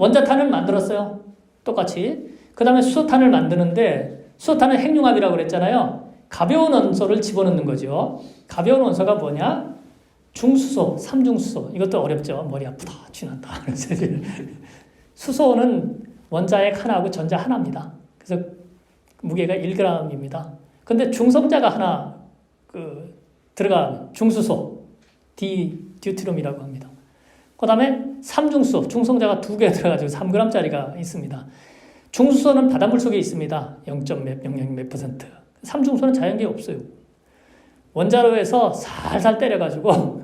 원자탄을 만들었어요. 똑같이. 그 다음에 수소탄을 만드는데 수소탄은 핵융합이라고 그랬잖아요. 가벼운 원소를 집어넣는 거죠. 가벼운 원소가 뭐냐? 중수소, 삼중수소. 이것도 어렵죠. 머리 아프다, 쥐난다. 수소는 원자핵 하나하고 전자 하나입니다. 그래서 무게가 1g입니다. 근데 중성자가 하나 들어간 중수소, 디듀트륨이라고 합니다. 그 다음에 삼중수소, 중성자가 2개 들어가지고 3g짜리가 있습니다. 중수소는 바닷물 속에 있습니다. 0.몇 %. 삼중수소는 자연계에 없어요. 원자로에서 살살 때려가지고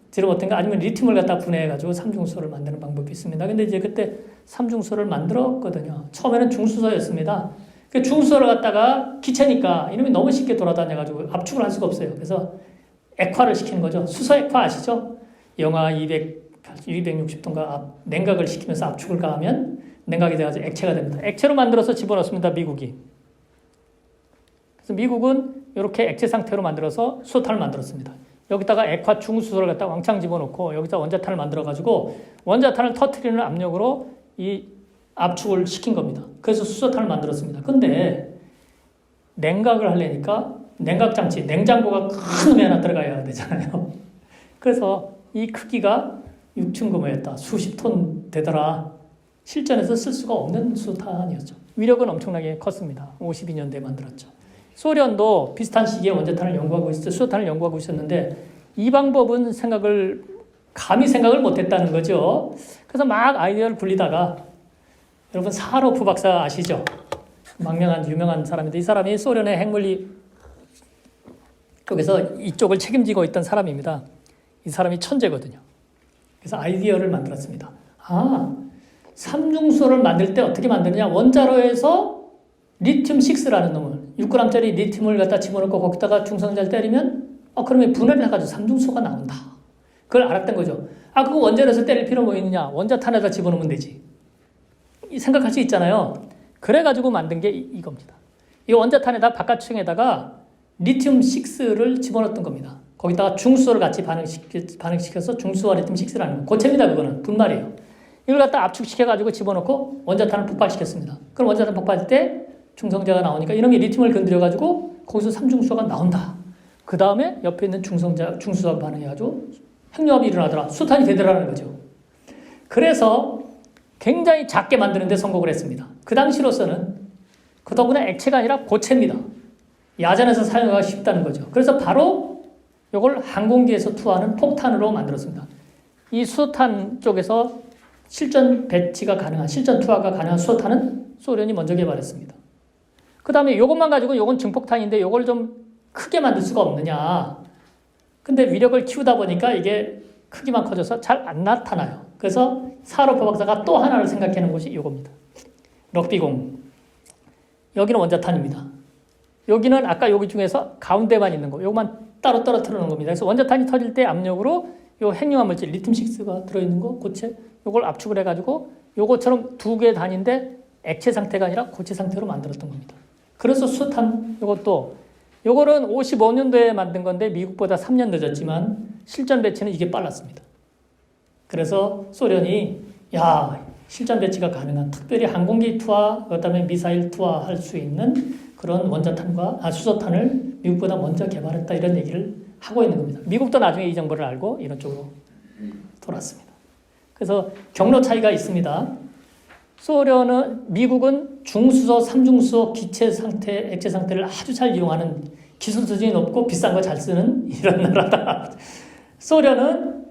들어봤던가 아니면 리튬을 갖다 분해해가지고 삼중수소를 만드는 방법이 있습니다. 근데 이제 그때 삼중수소를 만들었거든요. 처음에는 중수소였습니다. 그 중수소를 갖다가 기체니까 이놈이 너무 쉽게 돌아다녀가지고 압축을 할 수가 없어요. 그래서 액화를 시키는 거죠. 수소 액화 아시죠? 영하 260도인가 냉각을 시키면서 압축을 가하면 냉각이 돼가지고 액체가 됩니다. 액체로 만들어서 집어넣습니다. 미국이. 그래서 미국은 이렇게 액체 상태로 만들어서 수소탄을 만들었습니다. 여기다가 액화 중수소를 갖다 왕창 집어넣고 여기다 원자탄을 만들어가지고 원자탄을 터트리는 압력으로 이 압축을 시킨 겁니다. 그래서 수소탄을 만들었습니다. 근데 냉각을 하려니까 냉각장치, 냉장고가 큰 놈이 하나 들어가야 되잖아요. 그래서 이 크기가 6층 규모였다. 수십 톤 되더라. 실전에서 쓸 수가 없는 수소탄이었죠. 위력은 엄청나게 컸습니다. 52년대에 만들었죠. 소련도 비슷한 시기에 원자탄을 연구하고 있었죠. 수소탄을 연구하고 있었는데 이 방법은 감히 생각을 못했다는 거죠. 그래서 막 아이디어를 굴리다가 여러분 사하로프 박사 아시죠? 망명한 유명한 사람인데 이 사람이 소련의 핵물리 쪽에서 이쪽을 책임지고 있던 사람입니다. 이 사람이 천재거든요. 그래서 아이디어를 만들었습니다. 삼중수소를 만들 때 어떻게 만드느냐? 원자로에서 리튬6라는 놈을 6g짜리 리튬을 갖다 집어넣고 거기다가 중성자를 때리면 그러면 분해를 해가지고 삼중수소가 나온다. 그걸 알았던 거죠. 그거 원자로에서 때릴 필요 뭐 있느냐? 원자탄에다 집어넣으면 되지. 생각할 수 있잖아요. 그래가지고 만든 게 이겁니다. 이 원자탄에다 바깥층에다가 리튬6를 집어넣었던 겁니다. 거기다가 중수소를 같이 반응시켜서 중수와 리튬6라는 거. 고체입니다. 그거는 분말이에요. 이걸 갖다 압축시켜가지고 집어넣고 원자탄을 폭발시켰습니다. 그럼 원자탄 폭발할 때 중성자가 나오니까 이놈이 리튬을 건드려가지고 거기서 삼중수소가 나온다. 그 다음에 옆에 있는 중수소가 반응해가지고 핵융합이 일어나더라. 수탄이 되더라는 거죠. 그래서 굉장히 작게 만드는 데 성공을 했습니다. 그 당시로서는 그 덕분에 액체가 아니라 고체입니다. 야전에서 사용하기가 쉽다는 거죠. 그래서 바로 이걸 항공기에서 투하하는 폭탄으로 만들었습니다. 이 수소탄 쪽에서 실전 투하가 가능한 수소탄은 소련이 먼저 개발했습니다. 그 다음에 이것만 가지고 이건 증폭탄인데 이걸 좀 크게 만들 수가 없느냐. 근데 위력을 키우다 보니까 이게 크기만 커져서 잘 안 나타나요. 그래서 사하로프 박사가 또 하나를 생각해낸 것이 이겁니다. 럭비공. 여기는 원자탄입니다. 여기는 아까 여기 중에서 가운데만 있는 거. 요것만 따로 떨어뜨려 놓은 겁니다. 그래서 원자탄이 터질 때 압력으로 요 핵융합 물질 리튬6가 들어있는 거, 고체, 요걸 압축을 해가지고 요것처럼 2개 단인데 액체 상태가 아니라 고체 상태로 만들었던 겁니다. 그래서 수소탄 요거는 55년도에 만든 건데 미국보다 3년 늦었지만 실전 배치는 이게 빨랐습니다. 그래서 소련이 실전 배치가 가능한 특별히 항공기 투하, 그다음에 미사일 투하할 수 있는 그런 수소탄을 미국보다 먼저 개발했다 이런 얘기를 하고 있는 겁니다. 미국도 나중에 이 정보를 알고 이런 쪽으로 돌았습니다. 그래서 경로 차이가 있습니다. 미국은 중수소, 삼중수소, 액체 상태를 아주 잘 이용하는 기술 수준이 높고 비싼 거 잘 쓰는 이런 나라다. 소련은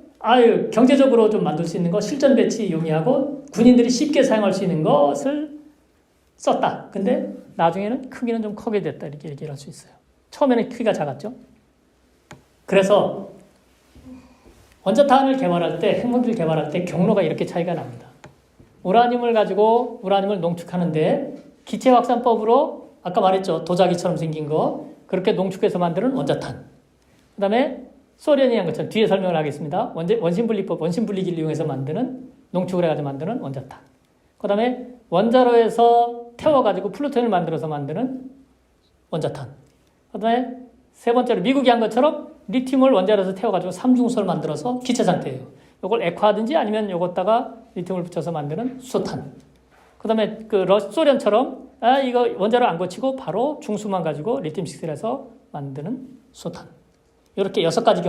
경제적으로 좀 만들 수 있는 거 실전 배치 용이하고 군인들이 쉽게 사용할 수 있는 것을 썼다. 근데 나중에는 크기는 좀 크게 됐다 이렇게 얘기를 할 수 있어요. 처음에는 크기가 작았죠. 그래서 원자탄을 개발할 때, 핵무기를 개발할 때 경로가 이렇게 차이가 납니다. 우라늄을 가지고 우라늄을 농축하는데 기체 확산법으로 아까 말했죠. 도자기처럼 생긴 거 그렇게 농축해서 만드는 원자탄. 그 다음에 소련이 한 것처럼 뒤에 설명을 하겠습니다. 원심분리법, 원심분리기를 이용해서 농축을 해가지고 만드는 원자탄. 그 다음에 원자로에서 태워가지고 플루토늄을 만들어서 만드는 원자탄. 그 다음에 세 번째로 미국이 한 것처럼 리튬을 원자로에서 태워가지고 삼중수소를 만들어서 기체 상태예요. 이걸 액화하든지 아니면 이것다가 리튬을 붙여서 만드는 수소탄. 그 다음에 그 소련처럼 이거 원자로 안 고치고 바로 중수만 가지고 리튬6를 해서 만드는 수소탄. 이렇게 5가지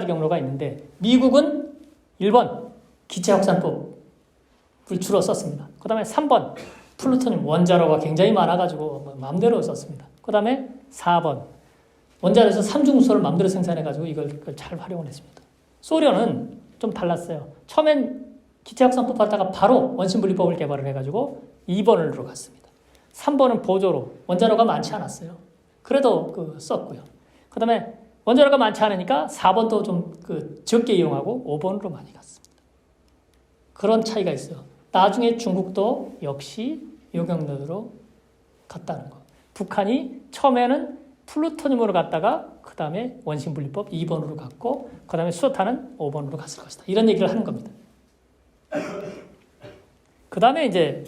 경로가 있는데 미국은 1번 기체 확산법을 주로 썼습니다. 그 다음에 3번 플루토늄 원자로가 굉장히 많아가지고 마음대로 썼습니다. 그 다음에 4번 원자로에서 삼중수소를 마음대로 생산해가지고 이걸 잘 활용을 했습니다. 소련은 좀 달랐어요. 처음엔 기체 확산법 하다가 바로 원심분리법을 개발을 해가지고 2번으로 갔습니다. 3번은 보조로 원자로가 많지 않았어요. 그래도 썼고요. 그 다음에 원자로가 많지 않으니까 4번도 좀 적게 이용하고 5번으로 많이 갔습니다. 그런 차이가 있어요. 나중에 중국도 역시 이 경로로 갔다는 거. 북한이 처음에는 플루토늄으로 갔다가 그 다음에 원심분리법 2번으로 갔고 그 다음에 수소탄은 5번으로 갔을 것이다. 이런 얘기를 하는 겁니다. 그 다음에 이제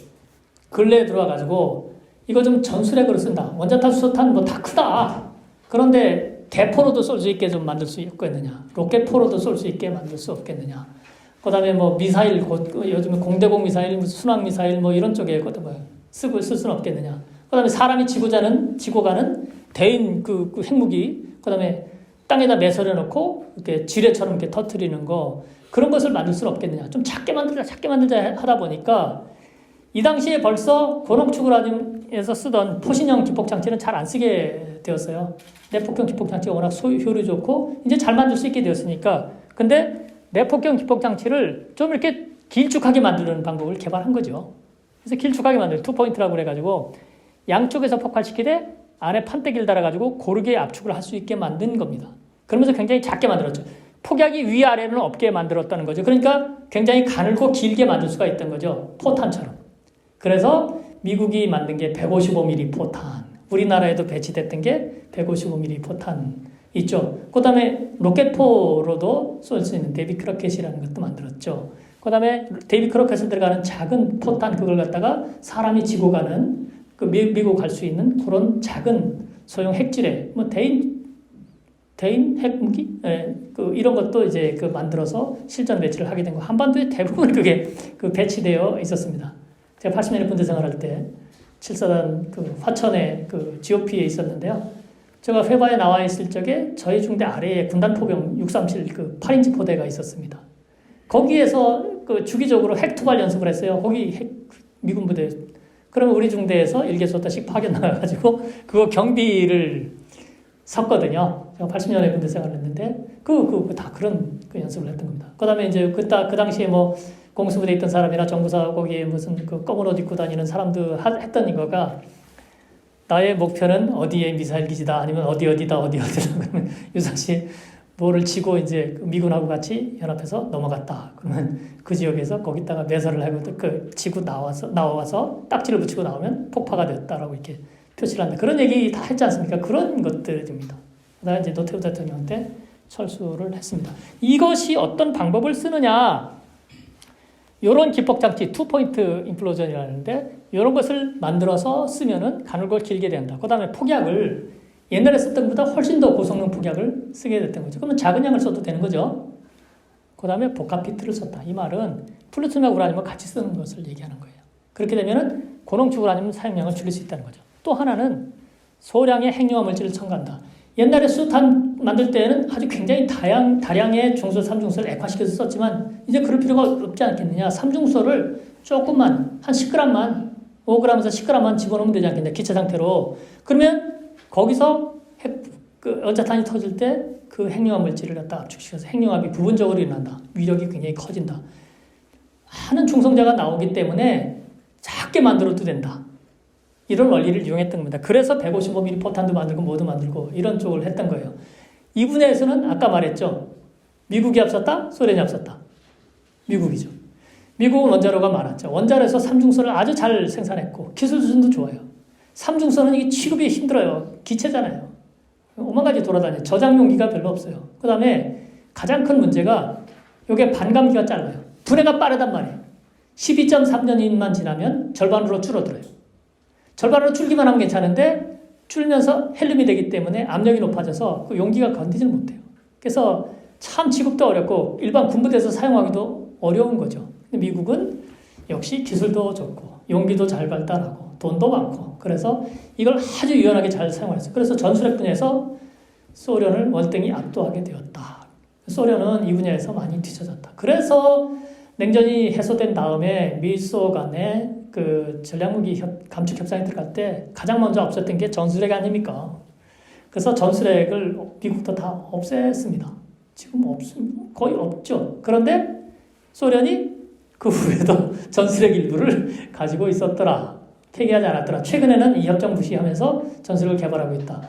근래에 들어와가지고 이거 좀 전술핵으로 쓴다. 원자탄, 수소탄 뭐 다 크다. 그런데 대포로도 쏠 수 있게 좀 만들 수 있겠느냐. 로켓포로도 쏠 수 있게 만들 수 없겠느냐. 그 다음에 뭐 미사일, 요즘에 공대공 미사일, 순항 미사일 뭐 이런 쪽에 쓸 수는 없겠느냐. 그 다음에 사람이 지고 가는 대인 핵무기, 그 다음에 땅에다 매설해 놓고 이렇게 지뢰처럼 이렇게 터트리는 거, 그런 것을 만들 수는 없겠느냐. 좀 작게 만들자 하다 보니까 이 당시에 벌써 고농축우라늄에서 쓰던 포신형 기폭장치는 잘 안 쓰게 되었어요. 내폭형 기폭장치가 워낙 효율이 좋고 이제 잘 만들 수 있게 되었으니까. 근데 내폭형 기폭장치를 좀 이렇게 길쭉하게 만드는 방법을 개발한 거죠. 그래서 길쭉하게 만들어요. 투포인트라고 그래가지고 양쪽에서 폭발시키되 안에 판때기를 달아가지고 고르게 압축을 할 수 있게 만든 겁니다. 그러면서 굉장히 작게 만들었죠. 폭약이 위아래는 없게 만들었다는 거죠. 그러니까 굉장히 가늘고 길게 만들 수가 있던 거죠. 포탄처럼. 그래서 미국이 만든 게 155mm 포탄. 우리나라에도 배치됐던 게 155mm 포탄 있죠. 그 다음에 로켓포로도 쏠 수 있는 데이비 크로켓이라는 것도 만들었죠. 그 다음에 데이비 크로켓을 들어가는 작은 포탄 그걸 갖다가 사람이 지고 가는 미국 갈 수 있는 그런 작은 소형 핵지뢰, 뭐 대인 핵무기, 이런 것도 이제 만들어서 실전 배치를 하게 된 거. 한반도에 대부분 그게 배치되어 있었습니다. 제가 80년대 군대 생활할 때 7사단 화천에 GOP에 있었는데요. 제가 회바에 나와 있을 적에 저희 중대 아래에 군단 포병 637 8인치 포대가 있었습니다. 거기에서 주기적으로 핵 투발 연습을 했어요. 거기 미군 부대. 그러면 우리 중대에서 1개소다씩 파견 나가가지고 그거 경비를 섰거든요. 제가 80년에 군대 생활을 했는데 다 그런 연습을 했던 겁니다. 그 다음에 이제 그 당시에 뭐 공수부대에 있던 사람이나 정부사 거기에 무슨 검은 옷 입고 다니는 사람들 했던 이거가 나의 목표는 어디에 미사일 기지다 아니면 어디다 그러면 유상시 뭐를 치고 이제 미군하고 같이 연합해서 넘어갔다. 그러면 그 지역에서 거기다가 매설을 하고 치고 나와서 딱지를 붙이고 나오면 폭파가 됐다라고 이렇게 표시를 한다. 그런 얘기 다 했지 않습니까? 그런 것들입니다. 그다음에 이제 노태우 대통령한테 철수를 했습니다. 이것이 어떤 방법을 쓰느냐? 이런 기폭장치, 투포인트 임플로전이라는데 이런 것을 만들어서 쓰면은 가늘고 길게 된다. 그 다음에 폭약을 옛날에 썼던 것보다 훨씬 더 고성능 폭약을 쓰게 됐던 거죠. 그러면 작은 양을 써도 되는 거죠. 그 다음에 복합 비트를 썼다. 이 말은 플루토늄하고 우라늄을 같이 쓰는 것을 얘기하는 거예요. 그렇게 되면은 고농축 우라늄 사용량을 줄일 수 있다는 거죠. 또 하나는 소량의 핵융합 물질을 첨가한다. 옛날에 수탄 만들 때는 아주 굉장히 다량의 중소, 삼중소를 액화시켜서 썼지만 이제 그럴 필요가 없지 않겠느냐. 삼중소를 조금만, 한 10g만, 5g에서 10g만 집어넣으면 되지 않겠냐. 기체 상태로. 그러면 거기서 원자탄이 터질 때 그 핵융합 물질을 갖다 압축시켜서 핵융합이 부분적으로 일어난다. 위력이 굉장히 커진다. 많은 중성자가 나오기 때문에 작게 만들어도 된다. 이런 원리를 이용했던 겁니다. 그래서 155mm 포탄도 만들고 뭐도 만들고 이런 쪽을 했던 거예요. 이 분야에서는 아까 말했죠. 미국이 앞섰다? 소련이 앞섰다? 미국이죠. 미국은 원자로가 많았죠. 원자로에서 삼중선을 아주 잘 생산했고 기술 수준도 좋아요. 삼중선은 이게 취급이 힘들어요. 기체잖아요. 오만 가지 돌아다녀요. 저장 용기가 별로 없어요. 그 다음에 가장 큰 문제가 이게 반감기가 짧아요. 분해가 빠르단 말이에요. 12.3년만 지나면 절반으로 줄어들어요. 절반으로 줄기만 하면 괜찮은데 줄면서 헬륨이 되기 때문에 압력이 높아져서 그 용기가 건드질 못해요. 그래서 참 취급도 어렵고 일반 군부대에서 사용하기도 어려운 거죠. 근데 미국은 역시 기술도 좋고 용기도 잘 발달하고 돈도 많고 그래서 이걸 아주 유연하게 잘 사용했어요. 그래서 전술핵 분야에서 소련을 월등히 압도하게 되었다. 소련은 이 분야에서 많이 뒤처졌다. 그래서 냉전이 해소된 다음에 미소 간의 그 전략무기 감축 협상에 들어갈 때 가장 먼저 없었던 게 전술핵 아닙니까? 그래서 전술핵을 미국도 다 없앴습니다. 지금 거의 없죠. 그런데 소련이 그 후에도 전술핵 일부를 가지고 있었더라. 폐기하지 않았더라. 최근에는 이 협정 무시하면서 전술핵을 개발하고 있다.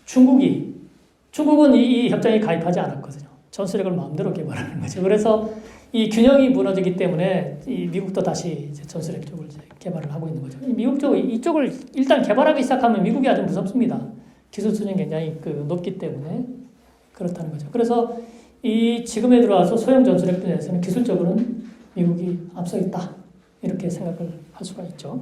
중국은 이 협정에 가입하지 않았거든요. 전술핵을 마음대로 개발하는 거죠. 그래서 이 균형이 무너지기 때문에 이 미국도 다시 이제 전술핵 쪽을 이제 개발을 하고 있는 거죠. 미국 쪽 이쪽을 일단 개발하기 시작하면 미국이 아주 무섭습니다. 기술 수준이 굉장히 높기 때문에 그렇다는 거죠. 그래서 이 지금에 들어와서 소형 전술핵 분야에서는 기술적으로는 미국이 앞서 있다. 이렇게 생각을 할 수가 있죠.